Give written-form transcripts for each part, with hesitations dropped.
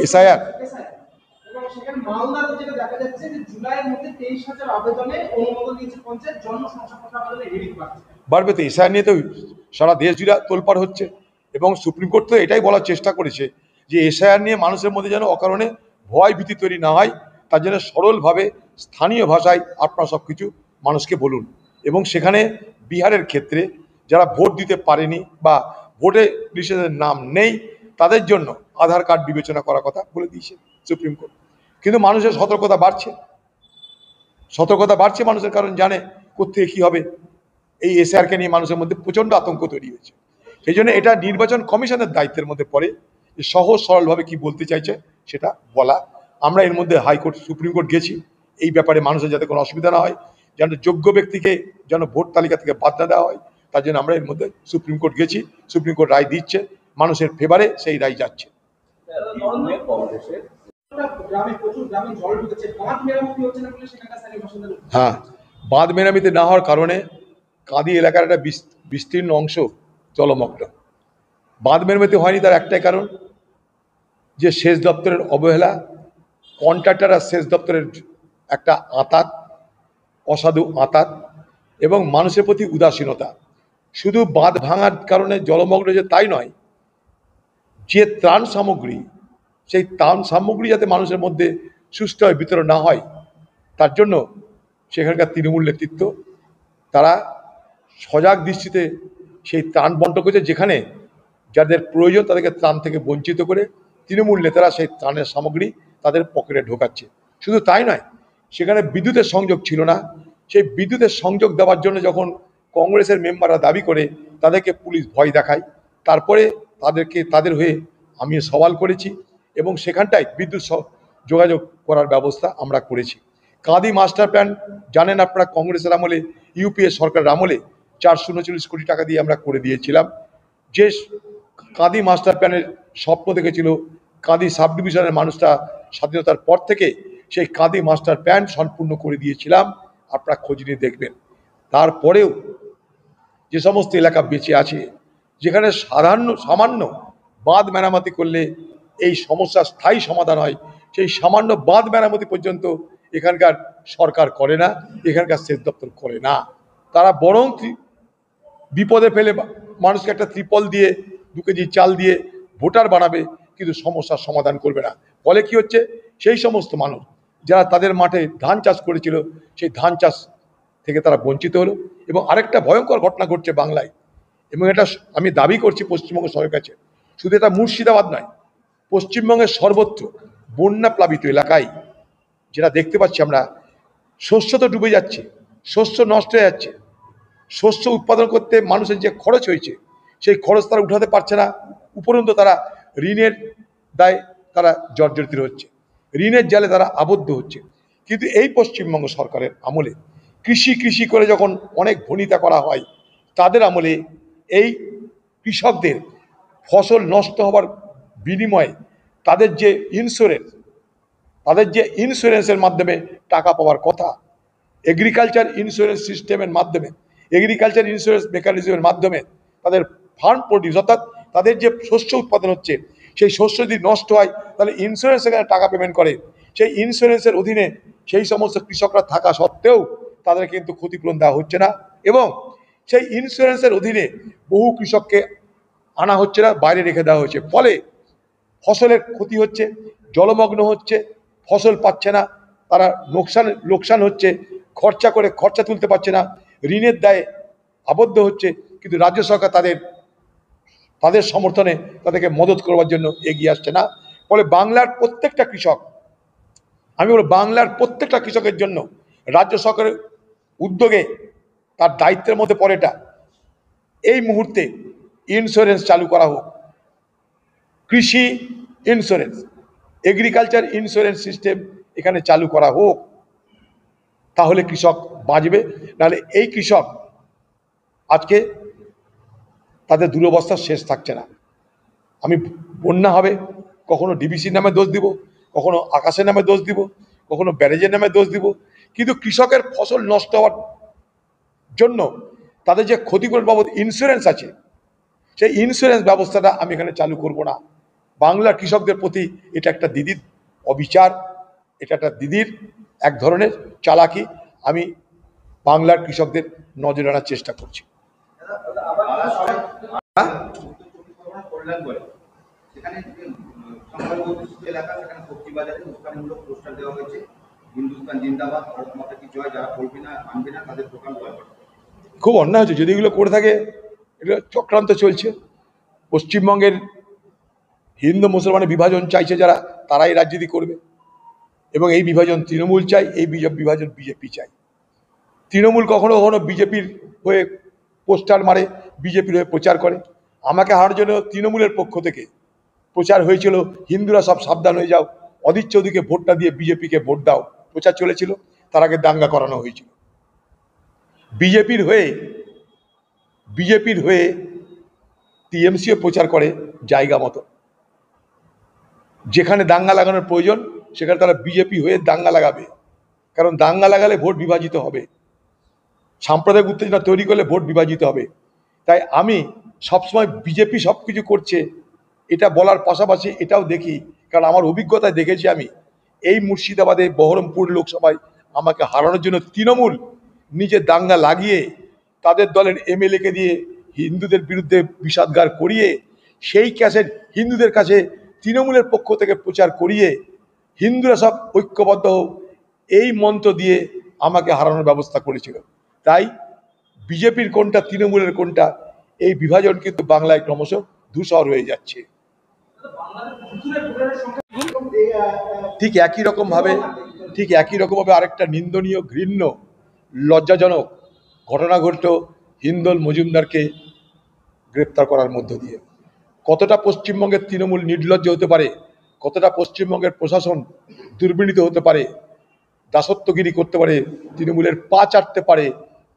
SIR এবং সেখানে মালদাতে যেটা দেখা যাচ্ছে যে জুলাইয়ের মধ্যে 23,000 আবেদনে অনুমোদন দিয়েছে পঞ্চায়েত, জন্ম শংসাপত্র আবেদনে হিড়িক বাড়ছে। বাড়বে তো, এসআইআর নিয়ে তো সারা দেশ জুড়ে তোলপাড় হচ্ছে এবং সুপ্রিম কোর্ট তো এটাই বলার চেষ্টা করেছে যে এসআইআর নিয়ে মানুষের মধ্যে যেন অকারণে ভয় ভীতি তৈরি না হয়, তার জন্য সরলভাবে স্থানীয় ভাষায় আপনারা সব কিছু মানুষকে বলুন। এবং সেখানে বিহারের ক্ষেত্রে যারা ভোট দিতে পারেনি বা ভোটে লিস্টের নাম নেই তাদের জন্য আধার কার্ড বিবেচনা করার কথা বলে দিয়েছে সুপ্রিম কোর্ট। কিন্তু মানুষের সতর্কতা বাড়ছে মানুষের, কারণ জানে কোত্থেকে কী হবে। এই এসআরকে নিয়ে মানুষের মধ্যে প্রচণ্ড আতঙ্ক তৈরি হয়েছে। সেই জন্য এটা নির্বাচন কমিশনের দায়িত্বের মধ্যে পড়ে যে সহজ সরলভাবে কি বলতে চাইছে সেটা বলা। আমরা এর মধ্যে হাইকোর্ট সুপ্রিম কোর্ট গেছি এই ব্যাপারে মানুষের যাতে কোনো অসুবিধা না হয়, যেন যোগ্য ব্যক্তিকে যেন ভোট তালিকা থেকে বাদ না দেওয়া হয়, তার জন্য আমরা এর মধ্যে সুপ্রিম কোর্ট গেছি। সুপ্রিম কোর্ট রায় দিচ্ছে, মানুষের ফেভারে সেই রায় যাচ্ছে। হ্যাঁ, বাঁধ মেরামতি না হওয়ার কারণে কাঁদি এলাকার একটা বিস্তীর্ণ অংশ জলমগ্ন। বাঁধ মেরামতি হয়নি তার একটাই কারণ, যে সেচ দপ্তরের অবহেলা, কন্ট্রাক্টর আর সেচ দপ্তরের একটা আঁতাত, অসাধু আঁতাত এবং মানুষের প্রতি উদাসীনতা। শুধু বাঁধ ভাঙার কারণে জলমগ্ন যে তাই নয়, যে ত্রাণ সামগ্রী, সেই ত্রাণ সামগ্রী যাতে মানুষের মধ্যে সুষ্ঠুভাবে বিতরণ না হয় তার জন্য সেখানকার তৃণমূল নেতৃত্ব তারা সজাগ দৃষ্টিতে সেই ত্রাণ বন্টন করেছে, যেখানে যাদের প্রয়োজন তাদেরকে ত্রাণ থেকে বঞ্চিত করে তৃণমূল নেতারা সেই ত্রাণের সামগ্রী তাদের পকেটে ঢোকাচ্ছে। শুধু তাই নয়, সেখানে বিদ্যুতের সংযোগ ছিল না, সেই বিদ্যুতের সংযোগ দেওয়ার জন্য যখন কংগ্রেসের মেম্বাররা দাবি করে তাদেরকে পুলিশ ভয় দেখায়, তারপরে তাদের হয়ে আমি সওয়াল করেছি এবং সেখানটায় বিদ্যুৎ যোগাযোগ করার ব্যবস্থা আমরা করেছি। কাঁদি মাস্টার প্ল্যান জানেন আপনারা, কংগ্রেসের আমলে, ইউপিএ সরকারের আমলে 439 কোটি টাকা দিয়ে আমরা করে দিয়েছিলাম। যে কাঁদি মাস্টার প্ল্যানের স্বপ্ন দেখেছিল কাঁদি সাব ডিভিশনের মানুষটা স্বাধীনতার পর থেকে, সেই কাঁদি মাস্টার প্ল্যান সম্পূর্ণ করে দিয়েছিলাম, আপনারা খোঁজ নিয়ে দেখবেন। তারপরেও যে সমস্ত এলাকা বেঁচে আছে যেখানে সামান্য বাঁধ মেরামতি করলে এই সমস্যার স্থায়ী সমাধান হয়, সেই সামান্য বাঁধ মেরামতি পর্যন্ত এখানকার সরকার করে না, এখানকার সেচ দপ্তর করে না। তারা বরং বিপদে ফেলে মানুষকে একটা ত্রিপল দিয়ে 2 কেজি চাল দিয়ে ভোটার বানাবে, কিন্তু সমস্যার সমাধান করবে না। ফলে কি হচ্ছে, সেই সমস্ত মানুষ যারা তাদের মাঠে ধান চাষ করেছিল সেই ধান চাষ থেকে তারা বঞ্চিত হলো। এবং আরেকটা ভয়ঙ্কর ঘটনা ঘটছে বাংলায়, এবং এটা আমি দাবি করছি পশ্চিমবঙ্গ সরকারের কাছে, শুধু এটা মুর্শিদাবাদ নয়, পশ্চিমবঙ্গের সর্বত্র বন্যা প্লাবিত এলাকায় যেটা দেখতে পাচ্ছি আমরা, শস্য তো ডুবে যাচ্ছে, শস্য নষ্ট হয়ে যাচ্ছে, শস্য উৎপাদন করতে মানুষের যে খরচ হয়েছে সেই খরচ তারা উঠাতে পারছে না, উপরন্তু তারা ঋণের দায় তারা জর্জরিত হচ্ছে, ঋণের জালে তারা আবদ্ধ হচ্ছে। কিন্তু এই পশ্চিমবঙ্গ সরকারের আমলে কৃষি করে যখন অনেক ভনিতা করা হয়, তাদের আমলে এই কৃষকদের ফসল নষ্ট হওয়ার বিনিময়ে তাদের যে ইন্স্যুরেন্সের মাধ্যমে টাকা পাওয়ার কথা, এগ্রিকালচার ইন্স্যুরেন্স সিস্টেমের মাধ্যমে, এগ্রিকালচার ইন্স্যুরেন্স মেকানিজমের মাধ্যমে তাদের ফার্ম প্রডিউস, অর্থাৎ তাদের যে শস্য উৎপাদন হচ্ছে সেই শস্য যদি নষ্ট হয় তাহলে ইন্স্যুরেন্স এখানে টাকা পেমেন্ট করে। সেই ইন্স্যুরেন্সের অধীনে সেই সমস্ত কৃষকরা থাকা সত্ত্বেও তাদের কিন্তু ক্ষতিপূরণ দেওয়া হচ্ছে না, এবং সেই ইন্স্যুরেন্সের অধীনে বহু কৃষককে আনা হচ্ছে না, বাইরে রেখে দেওয়া হচ্ছে। ফলে ফসলের ক্ষতি হচ্ছে, জলমগ্ন হচ্ছে, ফসল পাচ্ছে না, তারা লোকসান হচ্ছে, খরচা তুলতে পারছে না, ঋণের দায়ে আবদ্ধ হচ্ছে। কিন্তু রাজ্য সরকার তাদের সমর্থনে তাদেরকে মদত করবার জন্য এগিয়ে আসছে না। ফলে বাংলার প্রত্যেকটা কৃষক, আমি বলব বাংলার প্রত্যেকটা কৃষকের জন্য রাজ্য সরকারের উদ্যোগে তার দায়িত্বের মধ্যে পড়ে এটা, এই মুহূর্তে ইন্স্যুরেন্স চালু করা হোক, কৃষি ইন্স্যুরেন্স, এগ্রিকালচার ইন্স্যুরেন্স সিস্টেম এখানে চালু করা হোক, তাহলে কৃষক বাঁচবে। নাহলে এই কৃষক আজকে তাদের দুরবস্থার শেষ থাকছে না। আমি বন্যা হবে কখনো ডিবিসির নামে দোষ দিব, কখনো আকাশের নামে দোষ দিব, কখনো ব্যারেজের নামে দোষ দিব, কিন্তু কৃষকের ফসল নষ্ট হওয়ার জন্য তাদের যে ক্ষতিপূরণ বাবদ ইন্স্যুরেন্স আছে, সেই ইন্স্যুরেন্স ব্যবস্থাটা আমি এখানে চালু করব না। বাংলার কৃষকদের প্রতি এটা একটা দিদির অবিচার, এটা একটা দিদির এক ধরনের চালাকি। আমি বাংলার কৃষকদের নজরে আনার চেষ্টা করছি। কল্যাণ করে সেখানে সংখ্যালঘু এলাকা, সেখানে সবজি বাজারে উস্কানিমূলক পোস্টার দেওয়া হয়েছে, হিন্দুস্তান জিন্দাবাদ, ভারত মাতা কি জয়, যারা বলবে না মানবে না তাদের দোকান বন্ধ করবে। খুব অন্যায় হচ্ছে যদি এগুলো করে থাকে। এগুলো চক্রান্ত চলছে। পশ্চিমবঙ্গের হিন্দু মুসলমানের বিভাজন চাইছে যারা, তারাই রাজনীতি করবে, এবং এই বিভাজন তৃণমূল চাই, এই বিভাজন বিজেপি চাই। তৃণমূল কখনো কখনো বিজেপির হয়ে পোস্টার মারে, বিজেপির হয়ে প্রচার করে। আমাকে হারার জন্য তৃণমূলের পক্ষ থেকে প্রচার হয়েছিল, হিন্দুরা সব সাবধান হয়ে যাও, অধীর চৌধুরীকে ভোটটা দিয়ে বিজেপিকে ভোট দাও, প্রচার চলেছিল। তার আগে দাঙ্গা করানো হয়েছিল। বিজেপির হয়ে টিএমসিও প্রচার করে জায়গা মতো। যেখানে দাঙ্গা লাগানোর প্রয়োজন সেখানে তারা বিজেপি হয়ে দাঙ্গা লাগাবে, কারণ দাঙ্গা লাগালে ভোট বিভাজিত হবে, সাম্প্রদায়িক উত্তেজনা তৈরি করলে ভোট বিভাজিত হবে। তাই আমি সবসময় বিজেপি সব কিছু করছে এটা বলার পাশাপাশি এটাও দেখি, কারণ আমার অভিজ্ঞতায় দেখেছি আমি এই মুর্শিদাবাদে বহরমপুর লোকসভায় আমাকে হারানোর জন্য তৃণমূল নিজে দাঙ্গা লাগিয়ে তাদের দলের এমএলএকে দিয়ে হিন্দুদের বিরুদ্ধে বিষাদগার করিয়ে সেই ক্যাসেট হিন্দুদের কাছে তৃণমূলের পক্ষ থেকে প্রচার করিয়ে হিন্দুরা সব ঐক্যবদ্ধ হোক এই মন্ত্র দিয়ে আমাকে হারানোর ব্যবস্থা করেছিল। তাই বিজেপির কোনটা তৃণমূলের কোনটা এই বিভাজন কিন্তু বাংলায় ক্রমশ ধূসর হয়ে যাচ্ছে। ঠিক একই রকমভাবে আরেকটা নিন্দনীয়, ঘৃণ্য, লজ্জাজনক ঘটনা ঘটল হিন্দল মজুমদারকে গ্রেপ্তার করার মধ্য দিয়ে। কতটা পশ্চিমবঙ্গের তৃণমূল নির্লজ্জ হতে পারে, কতটা পশ্চিমবঙ্গের প্রশাসন দুর্বিনীত হতে পারে, দাসত্বগিরি করতে পারে, তৃণমূলের পা চাটতে পারে,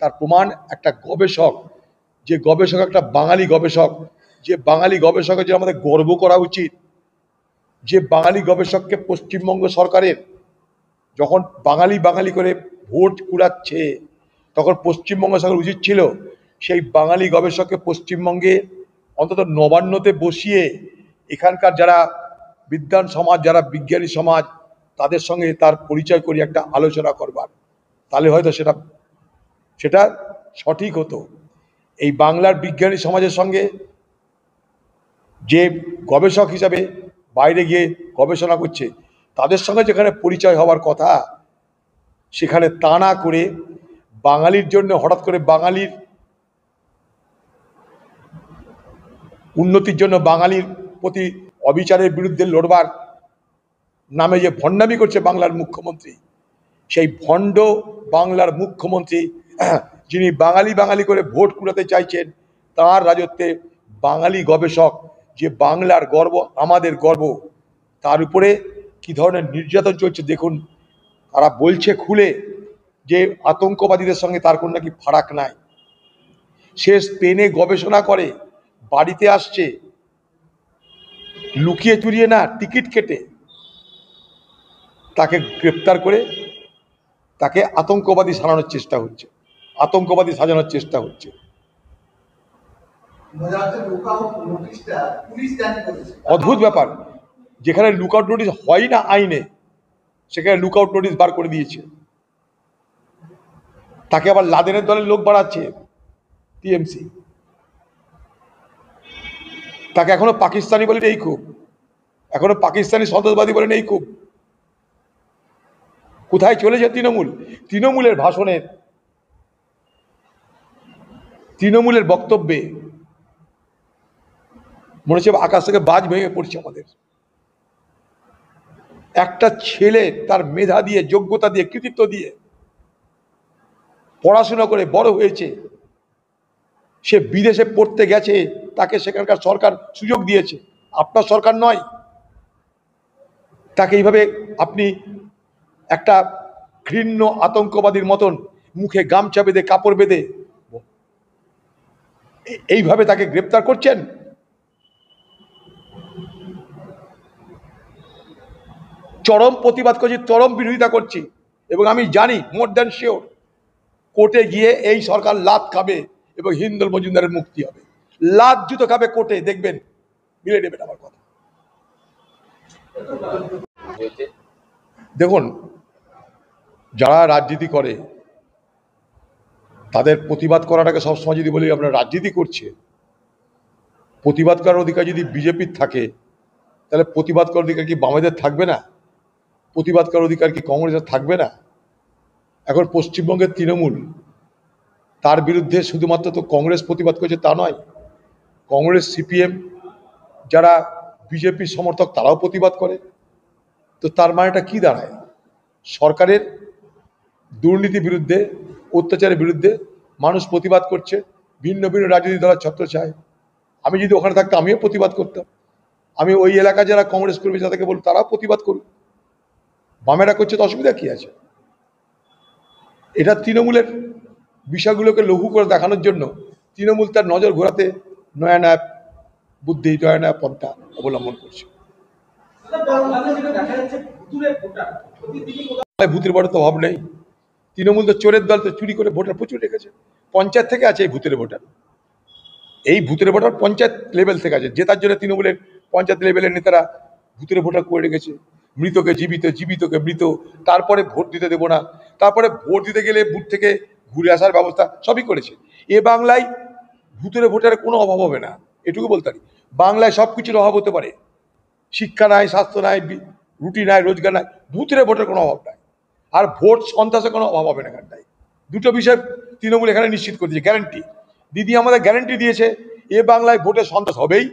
তার প্রমাণ একটা গবেষক, যে গবেষক একটা বাঙালি গবেষক, যে বাঙালি গবেষকের জন্য আমাদের গর্ব করা উচিত, যে বাঙালি গবেষককে পশ্চিমবঙ্গ সরকারের যখন বাঙালি করে ভোট কুড়াচ্ছে তখন পশ্চিমবঙ্গ সরকার উচিত ছিল সেই বাঙালি গবেষককে পশ্চিমবঙ্গে অন্তত নবান্নতে বসিয়ে এখানকার যারা বিদ্বান সমাজ, যারা বিজ্ঞানী সমাজ, তাদের সঙ্গে তার পরিচয় করিয়ে একটা আলোচনা করবার, তাহলে হয়তো সেটা সঠিক হতো। এই বাংলার বিজ্ঞানী সমাজের সঙ্গে যে গবেষক হিসাবে বাইরে গিয়ে গবেষণা করছে তাদের সঙ্গে যেখানে পরিচয় হওয়ার কথা, সেখানে তা না করে বাঙালির জন্য হঠাৎ করে বাঙালির উন্নতির জন্য বাঙালির প্রতি অবিচারের বিরুদ্ধে লড়বার নামে যে ভণ্ডামি করছে বাংলার মুখ্যমন্ত্রী, সেই ভণ্ড বাংলার মুখ্যমন্ত্রী যিনি বাঙালি করে ভোট কুড়াতে চাইছেন, তার রাজত্বে বাঙালি গবেষক, যে বাংলার গর্ব, আমাদের গর্ব, তার উপরে কি ধরনের নির্যাতন চলছে দেখুন। তারা বলছে খুলে যে আতঙ্কবাদীদের সঙ্গে তার কোনো নাকি ফারাক নাই। সে স্পেনে গবেষণা করে, বাড়িতে আসছে লুকিয়ে চুরিয়ে না, টিকিট কেটে, তাকে গ্রেপ্তার করে তাকে আতঙ্কবাদী সাজানোর চেষ্টা হচ্ছে। অদ্ভুত ব্যাপার, যেখানে লুকআউট নোটিশ হয় না আইনে, সেখানে লুকআউট নোটিশ বার করে দিয়েছে। তাকে আবার লাদেনের দলের লোক বাড়াচ্ছে টিএমসি, তাকে এখনো পাকিস্তানি বলে নেই, খুব এখনো পাকিস্তানি সন্ত্রাসবাদী বলে নেই। খুব কোথায় চলেছে তৃণমূলের ভাষণের, তৃণমূলের বক্তব্যে মনে হচ্ছে আকাশ থেকে বাজ ভেঙে পড়ছে আমাদের। একটা ছেলে তার মেধা দিয়ে, যোগ্যতা দিয়ে, কৃতিত্ব দিয়ে পড়াশোনা করে বড় হয়েছে, সে বিদেশে পড়তে গেছে, তাকে সেখানকার সরকার সুযোগ দিয়েছে, আপনার সরকার নয়। তাকে এইভাবে আপনি একটা ঘৃণ্য আতঙ্কবাদীর মতন মুখে গামছা বেঁধে, কাপড় বেঁধে এইভাবে তাকে গ্রেপ্তার করছেন। চরম প্রতিবাদ করছি, চরম বিরোধিতা করছি, এবং আমি জানি মোর দ্যান শিওর কোর্টে গিয়ে এই সরকার লাত খাবে এবং হিন্দল মজুমদারের মুক্তি হবে। লাত জুতো খাবে কোর্টে, দেখবেন, মিলে নেবেন আমার কথা। হয়েছে। দেখুন, যারা রাজনীতি করে তাদের প্রতিবাদ করাটাকে সবসময় যদি বলি আপনার রাজনীতি করছে, প্রতিবাদ করার অধিকার যদি বিজেপির থাকে তাহলে প্রতিবাদ করার অধিকার কি বামেদের থাকবে না? প্রতিবাদ করার অধিকার কি কংগ্রেসের থাকবে না? এখন পশ্চিমবঙ্গের তৃণমূল, তার বিরুদ্ধে শুধুমাত্র তো কংগ্রেস প্রতিবাদ করছে তা নয়, কংগ্রেস, সিপিএম, যারা বিজেপির সমর্থক তারাও প্রতিবাদ করে। তো তার মানেটা কি দাঁড়ায়? সরকারের দুর্নীতির বিরুদ্ধে, অত্যাচারের বিরুদ্ধে মানুষ প্রতিবাদ করছে, ভিন্ন ভিন্ন রাজনৈতিক দলের ছত্রছায়ায়। আমি যদি ওখানে থাকতাম আমিও প্রতিবাদ করতাম। আমি ওই এলাকা যারা কংগ্রেস কর্মী তাদেরকে বলব তারাও প্রতিবাদ করুক। বামেরা করছে তো অসুবিধা কি আছে? এটা তৃণমূলের বিষয়গুলোকে লঘু করে দেখানোর জন্য তৃণমূল তার নজর ঘোরাতে নয়া নয়া বুদ্ধি, নয়া নয়া পন্থা অবলম্বন করছে। দেখা যাচ্ছে ভুতুড়ে ভোটার প্রতিদিনই ভূতের বড় তো অভাব নেই। তৃণমূল তো চোরের দল, তো চুরি করে ভোটার প্রচুর রেখেছে। পঞ্চায়েত থেকে আছে এই ভূতের ভোটার, এই ভূতের ভোটার পঞ্চায়েত লেভেল থেকে আছে। জেতার জন্য তৃণমূলের পঞ্চায়েত লেভেলের নেতারা ভূতের ভোটার করে রেখেছে। মৃতকে জীবিত, জীবিতকে মৃত, তারপরে ভোট দিতে দেবো না, তারপরে ভোট দিতে গেলে বুথ থেকে ঘুরে আসার ব্যবস্থা সবই করেছে। এ বাংলায় ভূতের ভোটারের কোনো অভাব হবে না, এটুকু বলতে পারি। বাংলায় সব কিছুর অভাব হতে পারে, শিক্ষা নাই, স্বাস্থ্য নাই, রুটি নাই, রোজগার নাই, ভূতের ভোটের কোনো অভাব নাই। আর ভোট সন্ত্রাসের কোনো অভাব হবে না এখানটায়। দুটো বিষয় তৃণমূল এখানে নিশ্চিত করে দিয়েছে, গ্যারান্টি। দিদি আমাদের গ্যারান্টি দিয়েছে এ বাংলায় ভোটে সন্ত্রাস হবেই,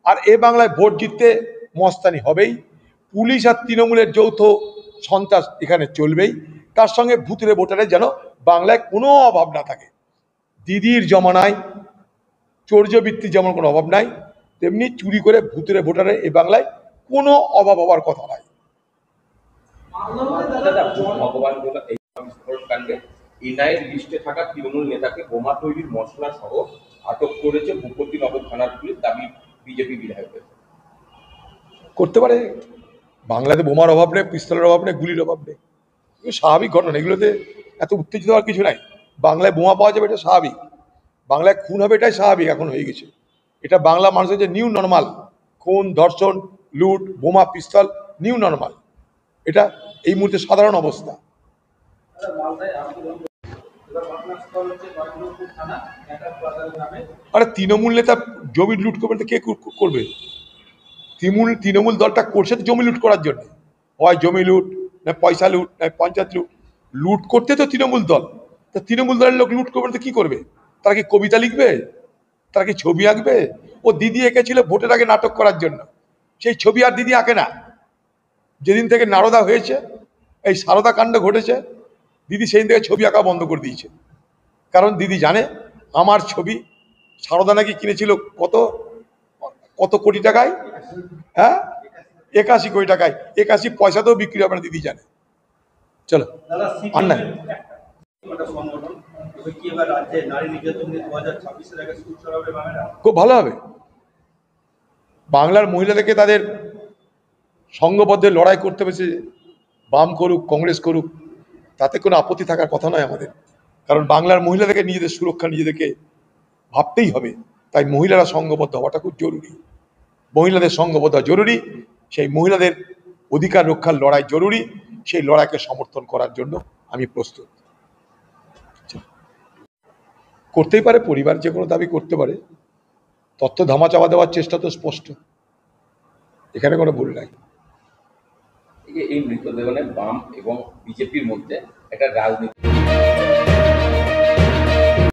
আর এ বাংলায় ভোট জিততে মস্তানি হবেই। পুলিশ আর তৃণমূলের যৌথ সন্ত্রাস এখানে চলবেই। তার সঙ্গে ভূতের ভোটারের যেন বাংলায় কোনো অভাব না থাকে। দিদির জমানায় চৌর্যবৃত্তি যেমন কোনো অভাব নাই, তেমনি চুরি করে ভূতের ভোটারের এ বাংলায় কোনো অভাব হওয়ার কথা নয়। ভগবান বলে এই বিস্ফোরণ কাণ্ডে এনআইএর লিস্টে থাকা তৃণমূল নেতাকে বোমা তৈরির মশলা সহ আটক করেছে ভূপতিনগর থানার পুলিশ, দাবি বিজেপি বিধায়কের। করতে পারে, বাংলাতে বোমার অভাব নেই, পিস্তলের অভাব নেই, গুলির অভাব নেই, এগুলো স্বাভাবিক ঘটনা। এগুলোতে এত উত্তেজিত হওয়ার কিছু নাই। বাংলায় বোমা পাওয়া যাবে এটা স্বাভাবিক, বাংলায় খুন হবে এটাই স্বাভাবিক, এখন হয়ে গেছে। এটা বাংলা মানুষের যে নিউ নর্মাল। খুন, ধর্ষণ, লুট, বোমা, পিস্তল নিউ নর্মাল। এটা এই মুহূর্তে সাধারণ অবস্থা। আরে তৃণমূল নেতা জমি লুট করবে তো কে করবে? তৃণমূল দলটা করছে তো জমি লুট করার জন্য। হয় জমি লুট, না পয়সা লুট, না পঞ্চায়েত লুট। লুট করতে তো তৃণমূল দল। তা তৃণমূল দলের লোক লুট করবে তো কি করবে? তারা কি কবিতা লিখবে? তারা কি ছবি আঁকবে? ও দিদি এঁকেছিল ভোটের আগে নাটক করার জন্য, সেই ছবি আর দিদি আঁকে না। যেদিন থেকে নারদা হয়েছে, এই সারদা কাণ্ড ঘটেছে, দিদি সেদিন থেকে ছবি আঁকা বন্ধ করে দিয়েছে। কারণ দিদি জানে আমার ছবি সারদা নাকি কিনেছিল কত কত কোটি টাকায়, হ্যাঁ 81 কোটি টাকায়। 81 পয়সাতেও বিক্রি হবে না, দিদি জানে। চলো আর নাই, খুব ভালো হবে। বাংলার মহিলাদেরকে তাদের সংঘবদ্ধ লড়াই করতে পেরেছে, বাম করুক, কংগ্রেস করুক, তাতে কোনো আপত্তি থাকার কথা নয় আমাদের। কারণ বাংলার মহিলাদেরকে নিজেদের সুরক্ষা নিজেদেরকে ভাবতেই হবে। তাই মহিলারা সংঘবদ্ধ হওয়াটা খুব জরুরি। মহিলাদের সংঘবদ্ধ জরুরি, সেই মহিলাদের অধিকার রক্ষার লড়াই জরুরি। সেই লড়াইকে সমর্থন করার জন্য আমি প্রস্তুত। করতেই পারে, পরিবার যে কোনো দাবি করতে পারে। তথ্য ধামাচাপা দেওয়ার চেষ্টা তো স্পষ্ট, এখানে কোনো ভুল নাই। এই মৃতদেহ বাম এবং বিজেপির মধ্যে একটা রাজনীতি